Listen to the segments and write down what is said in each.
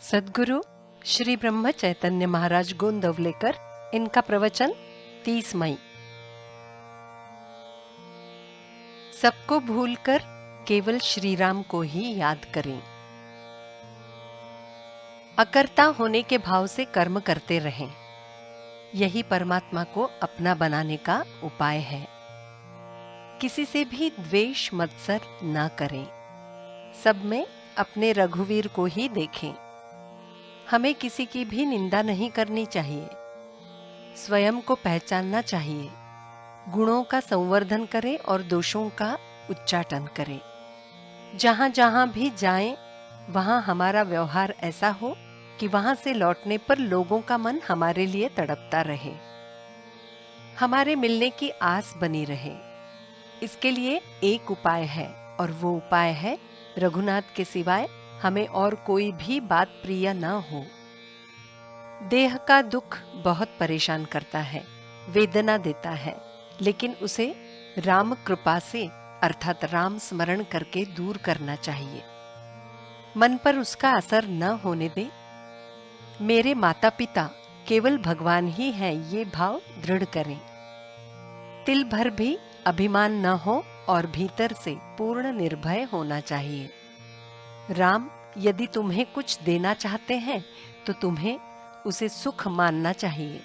सद्गुरु श्री ब्रह्म चैतन्य महाराज गोंदवलेकर, इनका प्रवचन 30 मई। सबको भूलकर केवल श्री राम को ही याद करें। अकर्ता होने के भाव से कर्म करते रहें, यही परमात्मा को अपना बनाने का उपाय है। किसी से भी द्वेष मत्सर ना करें, सब में अपने रघुवीर को ही देखें। हमें किसी की भी निंदा नहीं करनी चाहिए, स्वयं को पहचानना चाहिए। गुणों का संवर्धन करें और दोषों का उच्चाटन करें। जहां जहां भी जाएं, वहां हमारा व्यवहार ऐसा हो कि वहां से लौटने पर लोगों का मन हमारे लिए तड़पता रहे, हमारे मिलने की आस बनी रहे। इसके लिए एक उपाय है, और वो उपाय है रघुनाथ के सिवाय हमें और कोई भी बात प्रिय न हो। देह का दुख बहुत परेशान करता है, वेदना देता है, लेकिन उसे राम कृपा से अर्थात राम स्मरण करके दूर करना चाहिए। मन पर उसका असर न होने दे। मेरे माता पिता केवल भगवान ही हैं, ये भाव दृढ़ करें। तिल भर भी अभिमान न हो और भीतर से पूर्ण निर्भय होना चाहिए। राम यदि तुम्हें कुछ देना चाहते हैं तो तुम्हें उसे सुख मानना चाहिए।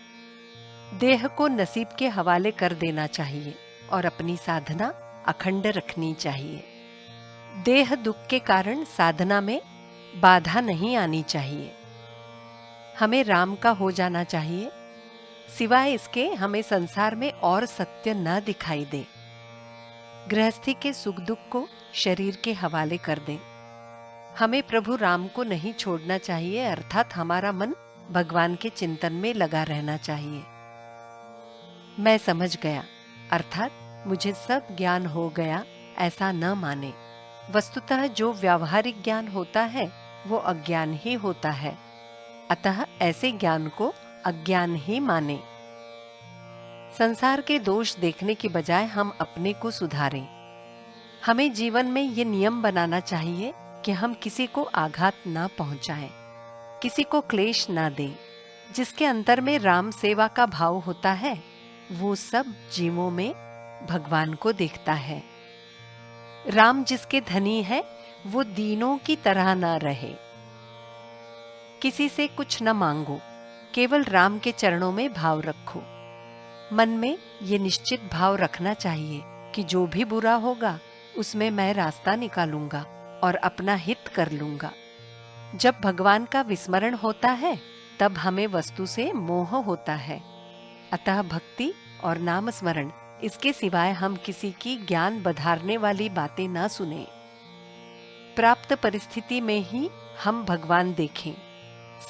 देह को नसीब के हवाले कर देना चाहिए और अपनी साधना अखंड रखनी चाहिए। देह दुख के कारण साधना में बाधा नहीं आनी चाहिए। हमें राम का हो जाना चाहिए, सिवाय इसके हमें संसार में और सत्य न दिखाई दे। गृहस्थी के सुख दुख को शरीर के हवाले कर दें। हमें प्रभु राम को नहीं छोड़ना चाहिए, अर्थात हमारा मन भगवान के चिंतन में लगा रहना चाहिए। मैं समझ गया अर्थात मुझे सब ज्ञान हो गया, ऐसा न माने। वस्तुतः जो व्यावहारिक ज्ञान होता है वो अज्ञान ही होता है, अतः ऐसे ज्ञान को अज्ञान ही माने। संसार के दोष देखने की बजाय हम अपने को सुधारें। हमें जीवन में ये नियम बनाना चाहिए कि हम किसी को आघात ना पहुंचाएं, किसी को क्लेश ना दें। जिसके अंतर में राम सेवा का भाव होता है, वो सब जीवों में भगवान को देखता है। राम जिसके धनी है, वो दीनों की तरह ना रहे। किसी से कुछ न मांगो, केवल राम के चरणों में भाव रखो। मन में ये निश्चित भाव रखना चाहिए कि जो भी बुरा होगा उसमें मैं रास्ता निकालूंगा और अपना हित कर लूंगा। जब भगवान का विस्मरण होता है तब हमें वस्तु से मोह होता है, अतः भक्ति और नाम स्मरण, इसके सिवाय हम किसी की ज्ञान बधारने वाली बातें ना सुने। प्राप्त परिस्थिति में ही हम भगवान देखें।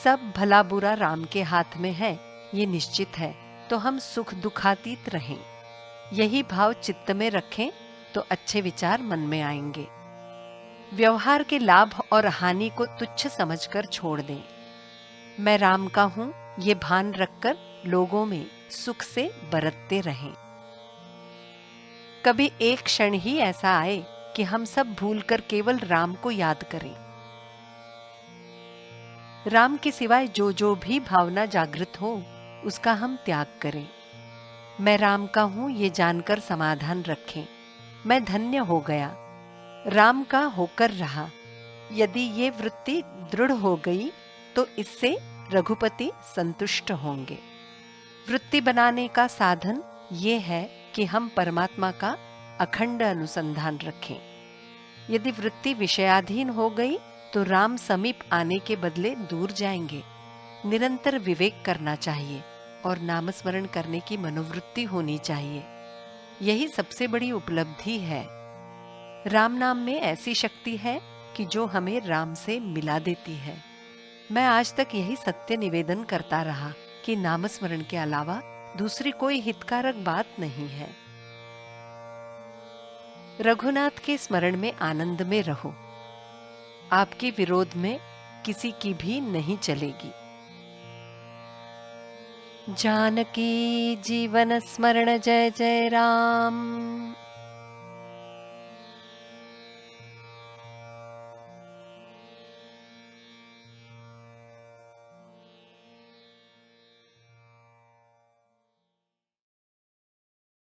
सब भला बुरा राम के हाथ में है, ये निश्चित है, तो हम सुख दुखातीत रहें। यही भाव चित्त में रखें तो अच्छे विचार मन में आएंगे। व्यवहार के लाभ और हानि को तुच्छ समझकर छोड़ दें। मैं राम का हूं, ये भान रखकर लोगों में सुख से बरतते रहें। कभी एक क्षण ही ऐसा आए कि हम सब भूलकर केवल राम को याद करें। राम के सिवाय जो जो भी भावना जागृत हो उसका हम त्याग करें। मैं राम का हूं, ये जानकर समाधान रखें। मैं धन्य हो गया, राम का होकर रहा। यदि ये वृत्ति दृढ़ हो गई तो इससे रघुपति संतुष्ट होंगे। वृत्ति बनाने का साधन ये है कि हम परमात्मा का अखंड अनुसंधान रखें। यदि वृत्ति विषयाधीन हो गई तो राम समीप आने के बदले दूर जाएंगे। निरंतर विवेक करना चाहिए और नामस्मरण करने की मनोवृत्ति होनी चाहिए। यही सबसे बड़ी उपलब्धि है। राम नाम में ऐसी शक्ति है कि जो हमें राम से मिला देती है। मैं आज तक यही सत्य निवेदन करता रहा कि नामस्मरण के अलावा दूसरी कोई हितकारक बात नहीं है। रघुनाथ के स्मरण में आनंद में रहो। आपके विरोध में किसी की भी नहीं चलेगी। जानकी जीवन स्मरण जय जय राम।